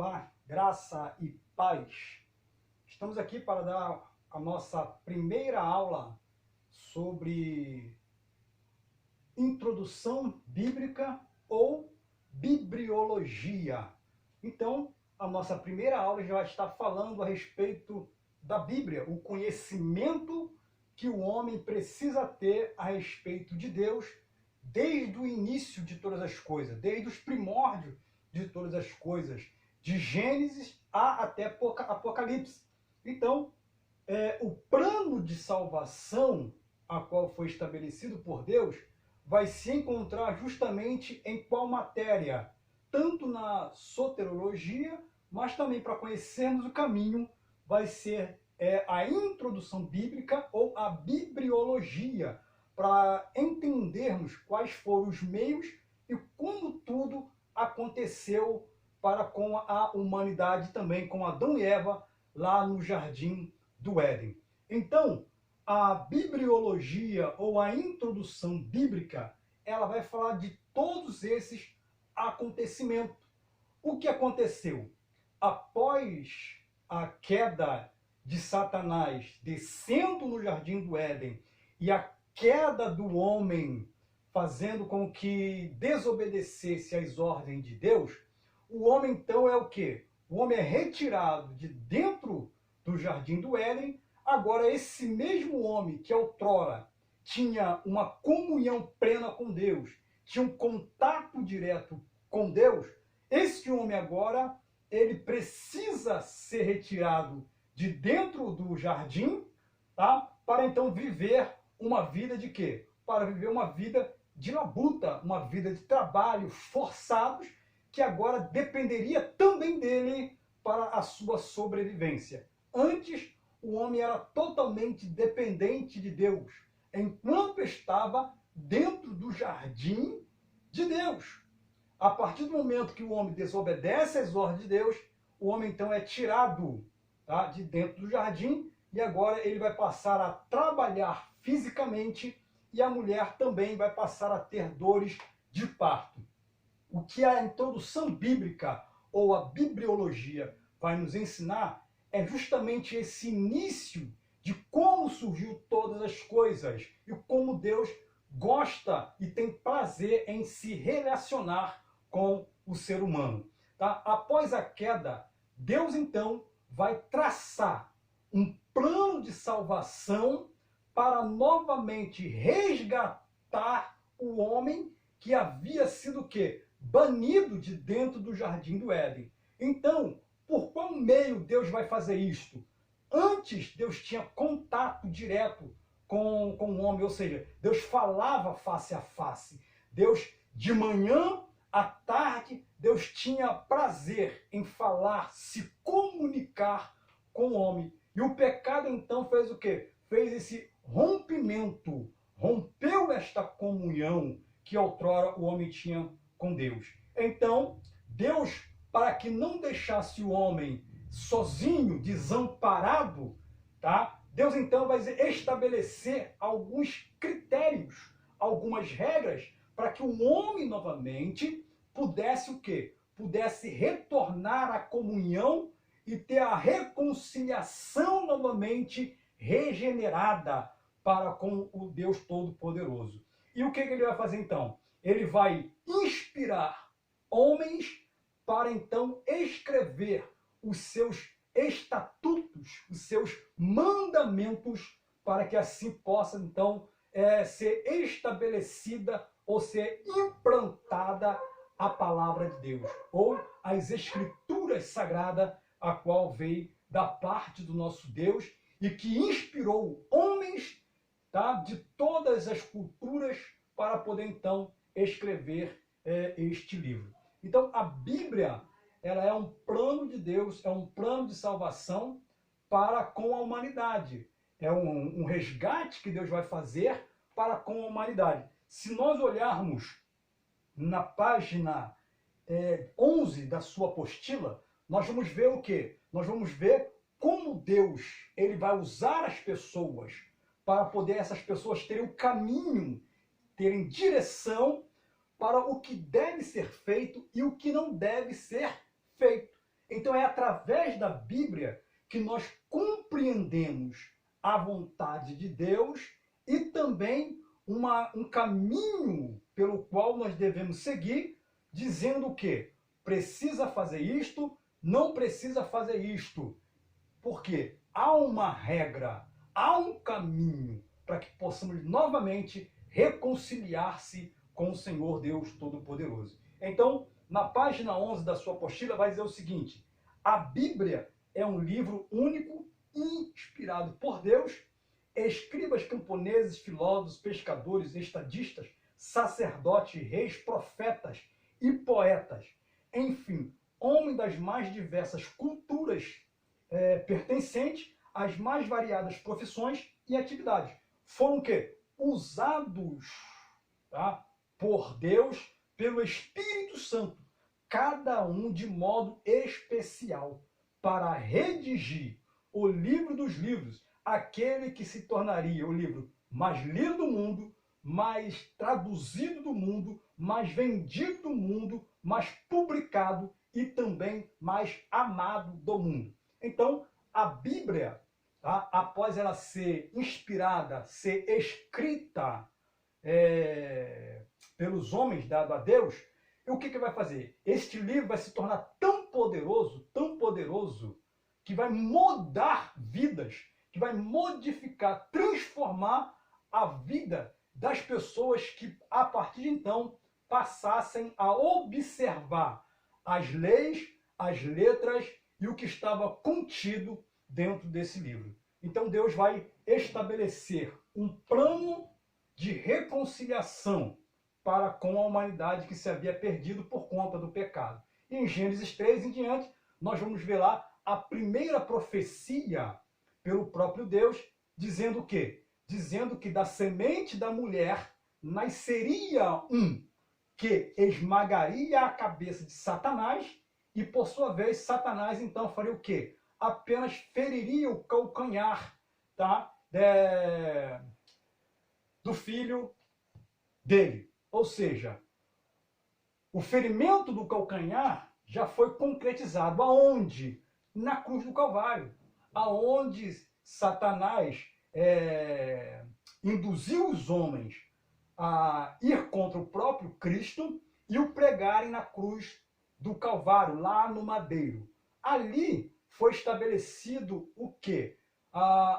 Olá, graça e paz. Estamos aqui para dar a nossa primeira aula sobre introdução bíblica ou bibliologia. Então, a nossa primeira aula já vai estar falando a respeito da Bíblia, o conhecimento que o homem precisa ter a respeito de Deus desde o início de todas as coisas, desde os primórdios de todas as coisas, de Gênesis até Apocalipse. Então, o plano de salvação a qual foi estabelecido por Deus vai se encontrar justamente em qual matéria? Tanto na soterologia, mas também para conhecermos o caminho, vai ser a introdução bíblica ou a bibliologia, para entendermos quais foram os meios e como tudo aconteceu para com a humanidade também, com Adão e Eva, lá no Jardim do Éden. Então, a bibliologia ou a introdução bíblica, ela vai falar de todos esses acontecimentos. O que aconteceu? Após a queda de Satanás descendo no Jardim do Éden e a queda do homem fazendo com que desobedecesse às ordens de Deus, o homem então é o quê? O homem é retirado de dentro do Jardim do Éden. Agora, esse mesmo homem que outrora tinha uma comunhão plena com Deus, tinha um contato direto com Deus, esse homem agora, ele precisa ser retirado de dentro do jardim, tá? Para então viver uma vida de quê? Para viver uma vida de labuta, uma vida de trabalho forçados, que agora dependeria também dele para a sua sobrevivência. Antes, o homem era totalmente dependente de Deus, enquanto estava dentro do jardim de Deus. A partir do momento que o homem desobedece às ordens de Deus, o homem então é tirado, tá, de dentro do jardim, e agora ele vai passar a trabalhar fisicamente, e a mulher também vai passar a ter dores de parto. O que a introdução bíblica ou a bibliologia vai nos ensinar é justamente esse início de como surgiu todas as coisas e como Deus gosta e tem prazer em se relacionar com o ser humano. Tá? Após a queda, Deus então vai traçar um plano de salvação para novamente resgatar o homem que havia sido o quê? Banido de dentro do Jardim do Éden. Então, por qual meio Deus vai fazer isto? Antes, Deus tinha contato direto com o homem, ou seja, Deus falava face a face. Deus, de manhã à tarde, Deus tinha prazer em falar, se comunicar com o homem. E o pecado, então, fez o quê? Fez esse rompimento, rompeu esta comunhão que outrora o homem tinha com Deus. Então, Deus, para que não deixasse o homem sozinho, desamparado, tá? Deus então vai estabelecer alguns critérios, algumas regras, para que o homem novamente pudesse o quê? Pudesse retornar à comunhão e ter a reconciliação novamente regenerada para com o Deus Todo-Poderoso. E o que ele vai fazer então? Ele vai inspirar homens para então escrever os seus estatutos, os seus mandamentos, para que assim possa então ser estabelecida ou ser implantada a palavra de Deus, ou as escrituras sagradas, a qual veio da parte do nosso Deus e que inspirou homens, tá, de todas as culturas para poder então escrever este livro. Então a Bíblia, ela é um plano de Deus, é um plano de salvação para com a humanidade. É um resgate que Deus vai fazer para com a humanidade. Se nós olharmos na página 11 da sua apostila, nós vamos ver o quê? Nós vamos ver como Deus ele vai usar as pessoas para poder essas pessoas terem o caminho, terem direção para o que deve ser feito e o que não deve ser feito. Então é através da Bíblia que nós compreendemos a vontade de Deus e também um caminho pelo qual nós devemos seguir, dizendo que precisa fazer isto, não precisa fazer isto. Porque há uma regra, há um caminho para que possamos novamente reconciliar-se com o Senhor Deus Todo-Poderoso. Então, na página 11 da sua apostila vai dizer o seguinte: a Bíblia é um livro único, inspirado por Deus. Escribas camponeses, filósofos, pescadores, estadistas, sacerdotes, reis, profetas e poetas, enfim, homens das mais diversas culturas pertencentes às mais variadas profissões e atividades, foram usados, tá, por Deus, pelo Espírito Santo, cada um de modo especial, para redigir o livro dos livros, aquele que se tornaria o livro mais lido do mundo, mais traduzido do mundo, mais vendido do mundo, mais publicado e também mais amado do mundo. Então, a Bíblia, tá, após ela ser inspirada, ser escrita pelos homens dado a Deus, o que vai fazer? Este livro vai se tornar tão poderoso, que vai mudar vidas, que vai modificar, transformar a vida das pessoas que, a partir de então, passassem a observar as leis, as letras e o que estava contido dentro desse livro. Então Deus vai estabelecer um plano de reconciliação para com a humanidade que se havia perdido por conta do pecado. E em Gênesis 3 em diante, nós vamos ver lá a primeira profecia pelo próprio Deus, dizendo o quê? Dizendo que da semente da mulher nasceria um que esmagaria a cabeça de Satanás e, por sua vez, Satanás então faria o quê? Apenas feriria o calcanhar, tá, do filho dele. Ou seja, o ferimento do calcanhar já foi concretizado. Aonde? Na cruz do Calvário. Aonde Satanás induziu os homens a ir contra o próprio Cristo e o pregarem na cruz do Calvário, lá no madeiro. Ali foi estabelecido o quê?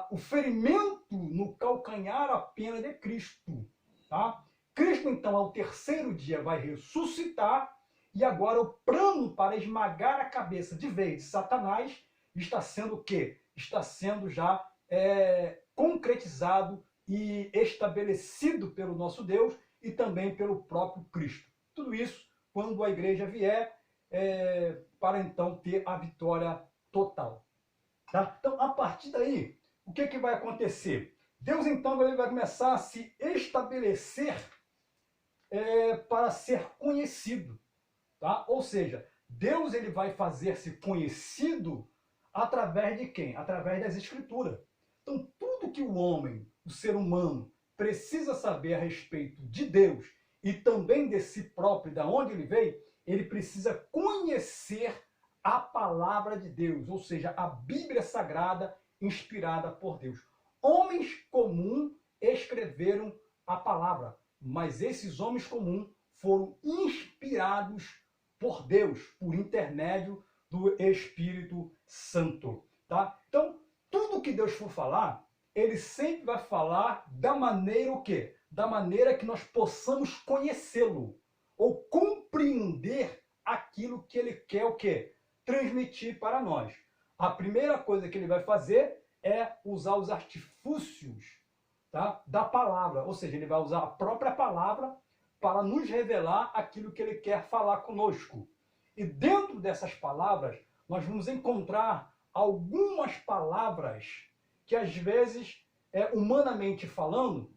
O ferimento no calcanhar apenas de Cristo. Tá? Cristo, então, ao terceiro dia vai ressuscitar e agora o plano para esmagar a cabeça de vez de Satanás está sendo o quê? Está sendo já concretizado e estabelecido pelo nosso Deus e também pelo próprio Cristo. Tudo isso quando a igreja vier para então ter a vitória total. Tá? Então, a partir daí, o que vai acontecer? Deus então vai começar a se estabelecer para ser conhecido. Tá? Ou seja, Deus ele vai fazer-se conhecido através de quem? Através das Escrituras. Então, tudo que o homem, o ser humano, precisa saber a respeito de Deus e também de si próprio, da onde ele veio, ele precisa conhecer a palavra de Deus, ou seja, a Bíblia Sagrada inspirada por Deus. Homens comuns escreveram a palavra, mas esses homens comuns foram inspirados por Deus, por intermédio do Espírito Santo. Tá? Então, tudo que Deus for falar, ele sempre vai falar da maneira o quê? Da maneira que nós possamos conhecê-lo ou compreender aquilo que ele quer o quê? Transmitir para nós. A primeira coisa que ele vai fazer é usar os artifícios, tá, da palavra, ou seja, ele vai usar a própria palavra para nos revelar aquilo que ele quer falar conosco. E dentro dessas palavras, nós vamos encontrar algumas palavras que às vezes, humanamente falando,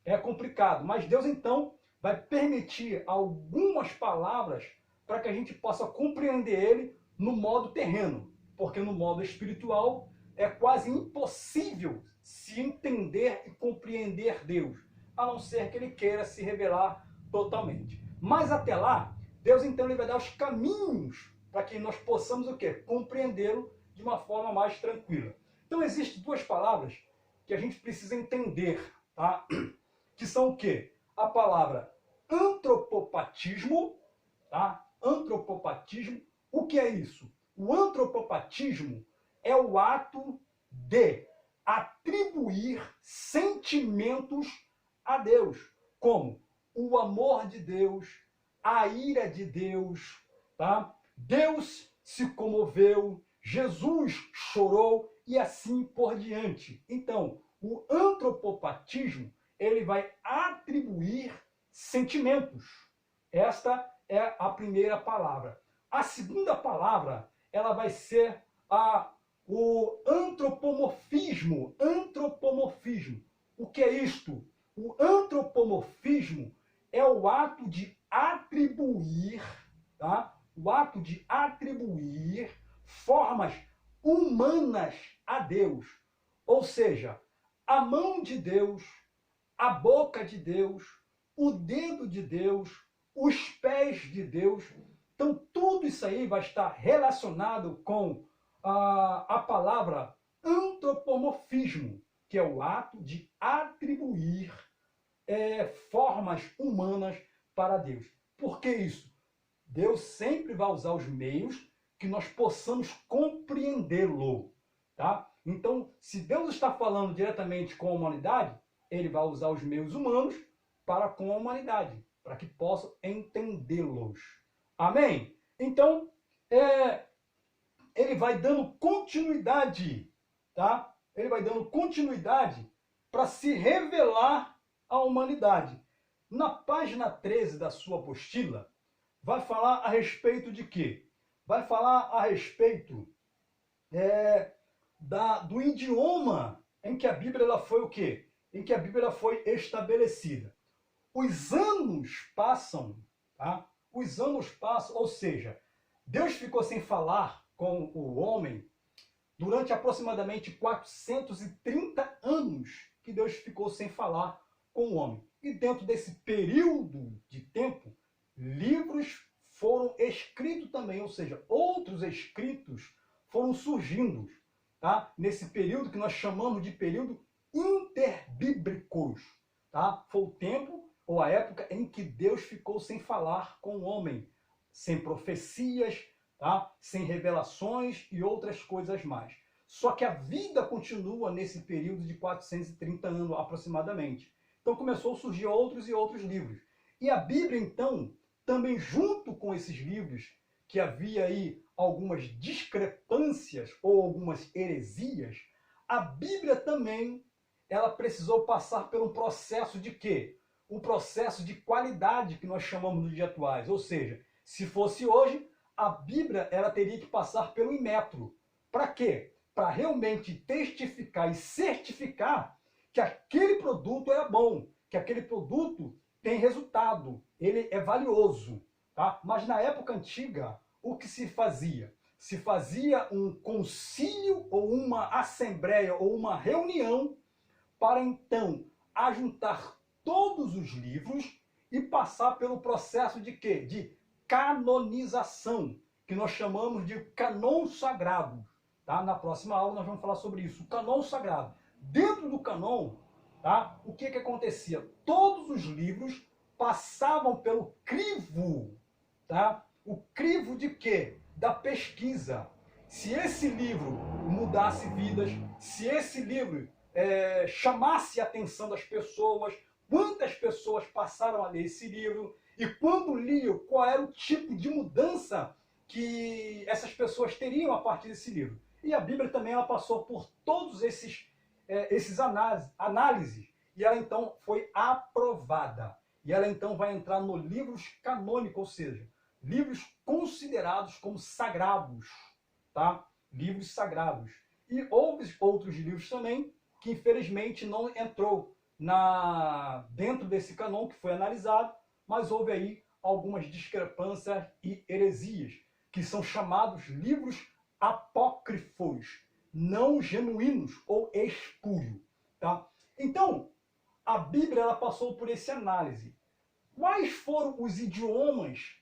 é complicado. Mas Deus então vai permitir algumas palavras para que a gente possa compreender ele no modo terreno. Porque no modo espiritual é quase impossível se entender e compreender Deus, a não ser que ele queira se revelar totalmente. Mas até lá, Deus então ele vai dar os caminhos para que nós possamos o quê? Compreendê-lo de uma forma mais tranquila. Então existem duas palavras que a gente precisa entender, tá? Que são o quê? A palavra antropopatismo, tá? Antropopatismo. O que é isso? O antropopatismo é o ato de atribuir sentimentos a Deus, como o amor de Deus, a ira de Deus, tá? Deus se comoveu, Jesus chorou e assim por diante. Então, o antropopatismo, ele vai atribuir sentimentos. Esta é a primeira palavra. A segunda palavra, ela vai ser o antropomorfismo. Antropomorfismo. O que é isto? O antropomorfismo é o ato de atribuir, tá? O ato de atribuir formas humanas a Deus. Ou seja, a mão de Deus, a boca de Deus, o dedo de Deus, os pés de Deus. Então, tudo isso aí vai estar relacionado com a palavra antropomorfismo, que é o ato de atribuir formas humanas para Deus. Por que isso? Deus sempre vai usar os meios que nós possamos compreendê-lo, tá? Então, se Deus está falando diretamente com a humanidade, ele vai usar os meios humanos para com a humanidade, para que possam entendê-los. Amém? Então, ele vai dando continuidade, tá? Ele vai dando continuidade para se revelar à humanidade. Na página 13 da sua apostila, vai falar a respeito de quê? Vai falar a respeito do idioma em que a Bíblia ela foi o quê? Em que a Bíblia ela foi estabelecida. Os anos passam, tá? Os anos passam, ou seja, Deus ficou sem falar com o homem durante aproximadamente 430 anos que Deus ficou sem falar com o homem. E dentro desse período de tempo, livros foram escritos também, ou seja, outros escritos foram surgindo, tá? Nesse período que nós chamamos de período interbíblicos, tá? Foi o tempo ou a época em que Deus ficou sem falar com o homem, sem profecias, tá? Sem revelações e outras coisas mais. Só que a vida continua nesse período de 430 anos aproximadamente. Então começou a surgir outros e outros livros. E a Bíblia, então, também junto com esses livros, que havia aí algumas discrepâncias ou algumas heresias, a Bíblia também ela precisou passar por um processo de quê? Um processo de qualidade que nós chamamos nos dias atuais. Ou seja, se fosse hoje, a Bíblia ela teria que passar pelo Inmetro. Para quê? Para realmente testificar e certificar que aquele produto era bom, que aquele produto tem resultado, ele é valioso. Tá? Mas na época antiga, o que se fazia? Se fazia um concílio ou uma assembleia ou uma reunião para então ajuntar todos os livros e passar pelo processo de quê? De canonização, que nós chamamos de canon sagrado. Tá? Na próxima aula nós vamos falar sobre isso, o canon sagrado. Dentro do canon, tá? O que acontecia? Todos os livros passavam pelo crivo, tá? O crivo de quê? Da pesquisa. Se esse livro mudasse vidas, se esse livro chamasse a atenção das pessoas, quantas pessoas passaram a ler esse livro, e quando liam, qual era o tipo de mudança que essas pessoas teriam a partir desse livro. E a Bíblia também ela passou por todos esses análises, e ela então foi aprovada. E ela então vai entrar no livros canônicos, ou seja, livros considerados como sagrados, tá? Livros sagrados. E houve outros livros também que infelizmente não entrou dentro desse canon que foi analisado, mas houve aí algumas discrepâncias e heresias, que são chamados livros apócrifos, não genuínos ou espúrios. Tá? Então, a Bíblia ela passou por essa análise. Quais foram os idiomas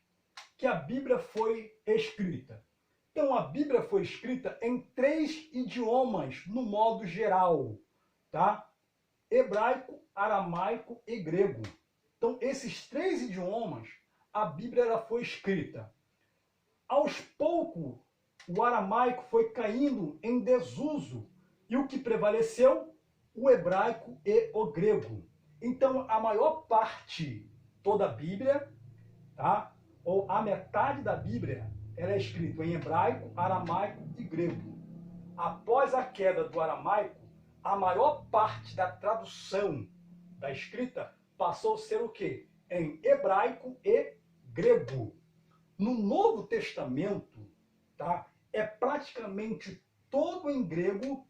que a Bíblia foi escrita? Então, a Bíblia foi escrita em 3 idiomas, no modo geral, tá? Hebraico, aramaico e grego. Então, esses 3 idiomas, a Bíblia ela foi escrita. Aos poucos, o aramaico foi caindo em desuso, e o que prevaleceu? O hebraico e o grego. Então, a maior parte, toda a Bíblia, tá? Ou a metade da Bíblia, ela é escrita em hebraico, aramaico e grego. Após a queda do aramaico, a maior parte da tradução da escrita passou a ser o quê? Em hebraico e grego. No Novo Testamento, tá? É praticamente todo em grego,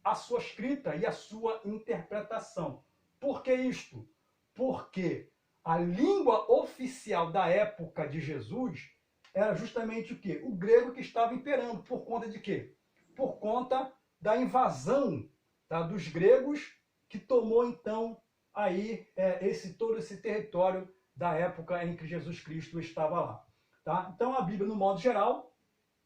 a sua escrita e a sua interpretação. Por que isto? Porque a língua oficial da época de Jesus era justamente o quê? O grego que estava imperando. Por conta de quê? Por conta da invasão, tá, dos gregos, que tomou então aí todo esse território da época em que Jesus Cristo estava lá. Tá? Então a Bíblia, no modo geral,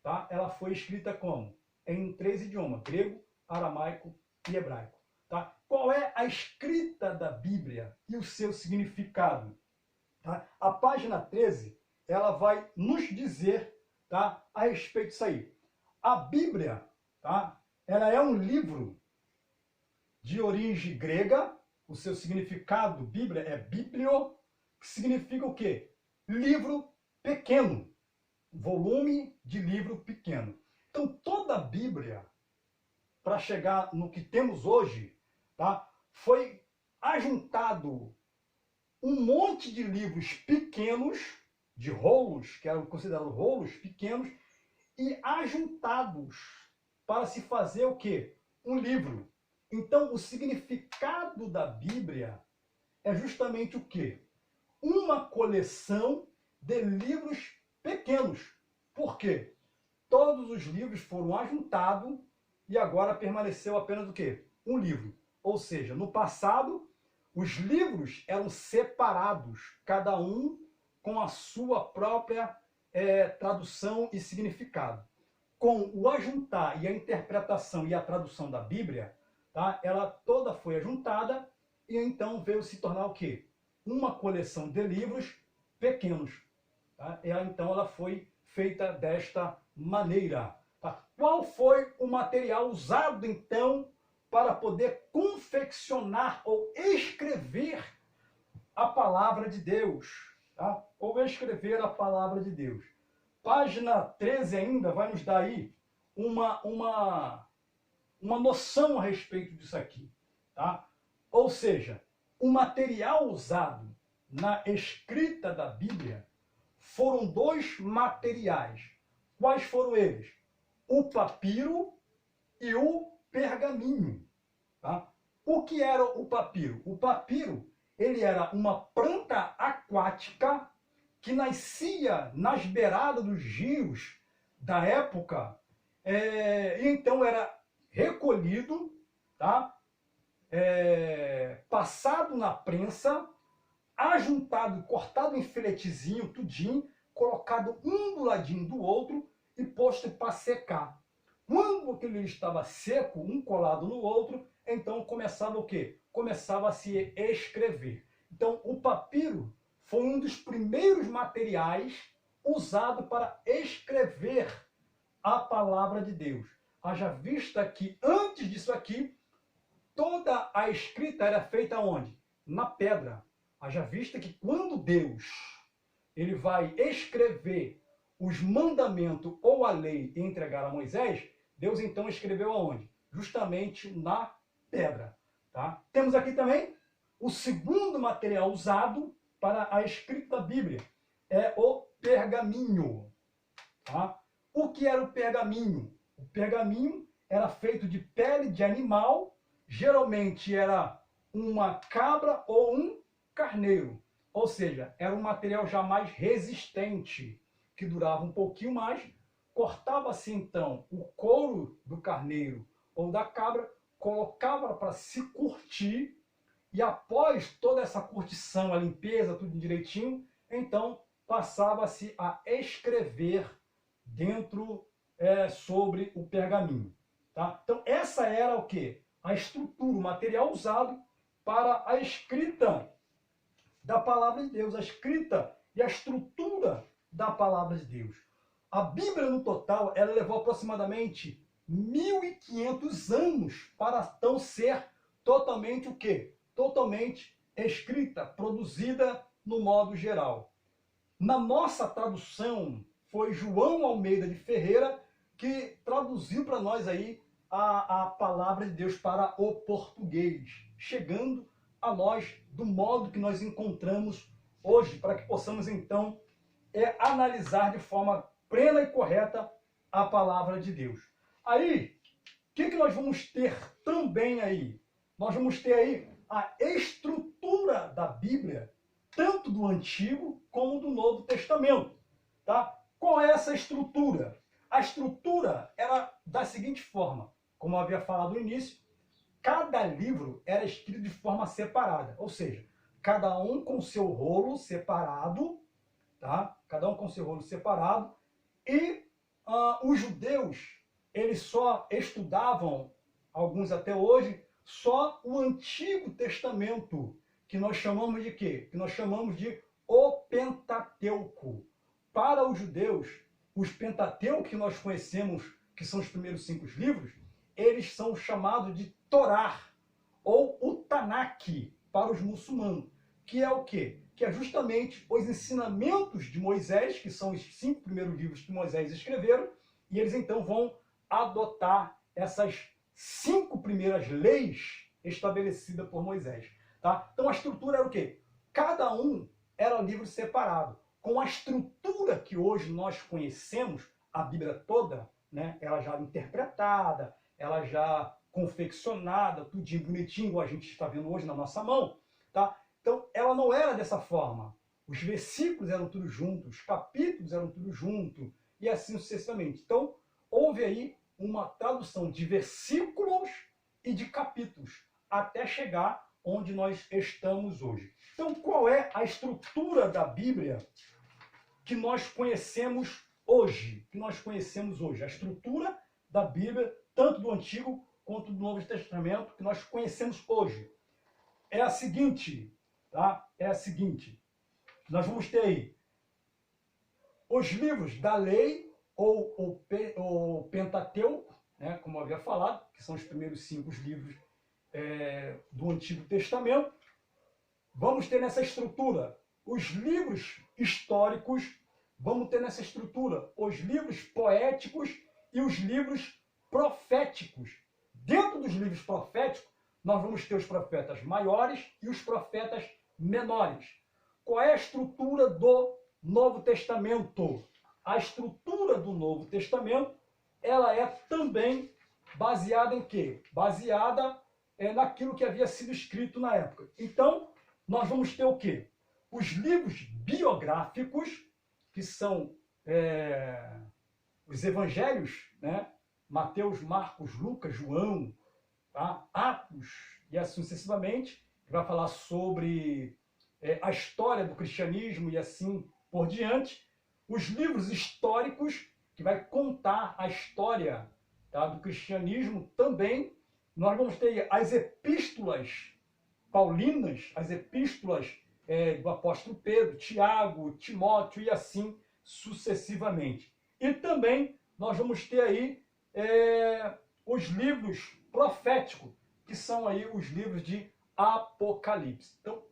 tá, ela foi escrita como? Em 3 idiomas, grego, aramaico e hebraico. Tá? Qual é a escrita da Bíblia e o seu significado? Tá? A página 13, ela vai nos dizer, tá, a respeito disso aí. A Bíblia, tá, ela é um livro de origem grega. O seu significado, Bíblia, é biblio, que significa o quê? Livro pequeno. Volume de livro pequeno. Então, toda a Bíblia, para chegar no que temos hoje, tá, foi ajuntado um monte de livros pequenos, de rolos, que eram considerados rolos pequenos, e ajuntados para se fazer o quê? Um livro. Então, o significado da Bíblia é justamente o quê? Uma coleção de livros pequenos. Por quê? Todos os livros foram ajuntados e agora permaneceu apenas o quê? Um livro. Ou seja, no passado, os livros eram separados, cada um com a sua própria tradução e significado. Com o ajuntar e a interpretação e a tradução da Bíblia, tá, ela toda foi ajuntada e então veio se tornar o quê? Uma coleção de livros pequenos. Tá? Ela foi feita desta maneira. Tá? Qual foi o material usado, então, para poder confeccionar ou escrever a palavra de Deus? Tá? Ou escrever a palavra de Deus. Página 13 ainda vai nos dar aí uma noção a respeito disso aqui. Tá? Ou seja, o material usado na escrita da Bíblia foram 2 materiais. Quais foram eles? O papiro e o pergaminho. Tá? O que era o papiro? O papiro, ele era uma planta aquática que nascia nas beiradas dos rios da época, e então era recolhido, tá? Passado na prensa, ajuntado, cortado em filetezinho, tudinho, colocado um do ladinho do outro e posto para secar. Quando aquele estava seco, um colado no outro, então começava o quê? Começava a se escrever. Então, o papiro foi um dos primeiros materiais usado para escrever a palavra de Deus. Haja vista que antes disso aqui, toda a escrita era feita onde? Na pedra. Haja vista que quando Deus ele vai escrever os mandamentos ou a lei e entregar a Moisés, Deus então escreveu aonde? Justamente na pedra. Tá? Temos aqui também o segundo material usado para a escrita da Bíblia, é o pergaminho. Tá? O que era o pergaminho? O pergaminho era feito de pele de animal, geralmente era uma cabra ou um carneiro. Ou seja, era um material já mais resistente, que durava um pouquinho mais. Cortava-se então o couro do carneiro ou da cabra, colocava para se curtir, e após toda essa curtição, a limpeza, tudo direitinho, então passava-se a escrever dentro sobre o pergaminho. Tá? Então, essa era o quê? A estrutura, o material usado para a escrita da palavra de Deus, a escrita e a estrutura da palavra de Deus. A Bíblia, no total, ela levou aproximadamente 1.500 anos para então ser totalmente o quê? Totalmente escrita, produzida no modo geral. Na nossa tradução, foi João Almeida de Ferreira que traduziu para nós aí a palavra de Deus para o português, chegando a nós do modo que nós encontramos hoje, para que possamos então analisar de forma plena e correta a palavra de Deus. Aí, o que nós vamos ter também aí? Nós vamos ter aí a estrutura da Bíblia, tanto do Antigo como do Novo Testamento. Tá? Qual é essa estrutura? A estrutura era da seguinte forma, como eu havia falado no início, cada livro era escrito de forma separada, ou seja, cada um com seu rolo separado, tá? Cada um com seu rolo separado, e os judeus, eles só estudavam, alguns até hoje, só o Antigo Testamento, que nós chamamos de quê? Que nós chamamos de o Pentateuco. Para os judeus, os Pentateuco que nós conhecemos, que são os primeiros 5 livros, eles são chamados de Torá, ou o Tanakh, para os muçulmanos, que é o quê? Que é justamente os ensinamentos de Moisés, que são os 5 primeiros livros que Moisés escreveram, e eles então vão adotar essas 5 primeiras leis estabelecidas por Moisés. Tá? Então a estrutura era o quê? Cada um era livro separado. Com a estrutura que hoje nós conhecemos, a Bíblia toda, né, ela já interpretada, ela já confeccionada, tudinho bonitinho, igual a gente está vendo hoje na nossa mão. Tá? Então ela não era dessa forma. Os versículos eram tudo juntos, os capítulos eram tudo junto, e assim sucessivamente. Então houve aí uma tradução de versículos e de capítulos, até chegar onde nós estamos hoje. Então, qual é a estrutura da Bíblia que nós conhecemos hoje? A estrutura da Bíblia, tanto do Antigo quanto do Novo Testamento, que nós conhecemos hoje. É a seguinte, tá? É a seguinte. Nós vamos ter aí os livros da lei, ou o Pentateuco, né, como eu havia falado, que são os primeiros 5 livros do Antigo Testamento. Vamos ter nessa estrutura os livros históricos, vamos ter nessa estrutura os livros poéticos e os livros proféticos. Dentro dos livros proféticos, nós vamos ter os profetas maiores e os profetas menores. Qual é a estrutura do Novo Testamento? A estrutura do Novo Testamento, ela é também baseada em quê? Baseada naquilo que havia sido escrito na época. Então, nós vamos ter o quê? Os livros biográficos, que são os evangelhos, né? Mateus, Marcos, Lucas, João, tá? Atos, e assim sucessivamente, que vai falar sobre a história do cristianismo e assim por diante. Os livros históricos, que vai contar a história, tá, do cristianismo também. Nós vamos ter as epístolas paulinas, as epístolas do apóstolo Pedro, Tiago, Timóteo e assim sucessivamente. E também nós vamos ter aí os livros proféticos, que são aí os livros de Apocalipse. Então,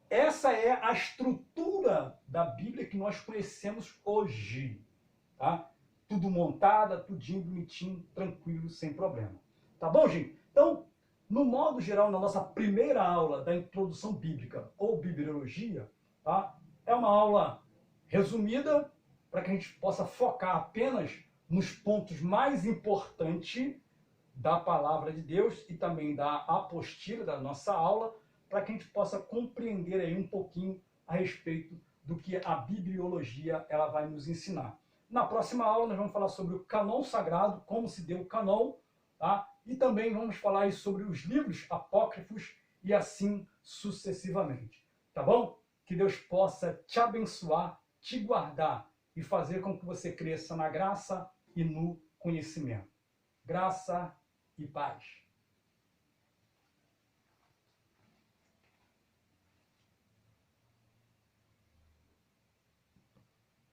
essa é a estrutura da Bíblia que nós conhecemos hoje. Tá? Tudo montada, tudinho bonitinho, tranquilo, sem problema. Tá bom, gente? Então, no modo geral, na nossa primeira aula da introdução bíblica ou bibliologia, tá? É uma aula resumida para que a gente possa focar apenas nos pontos mais importantes da palavra de Deus e também da apostila da nossa aula, para que a gente possa compreender aí um pouquinho a respeito do que a bibliologia ela vai nos ensinar. Na próxima aula nós vamos falar sobre o cânon sagrado, como se deu o cânon, tá? E também vamos falar aí sobre os livros apócrifos e assim sucessivamente. Tá bom? Que Deus possa te abençoar, te guardar e fazer com que você cresça na graça e no conhecimento. Graça e paz.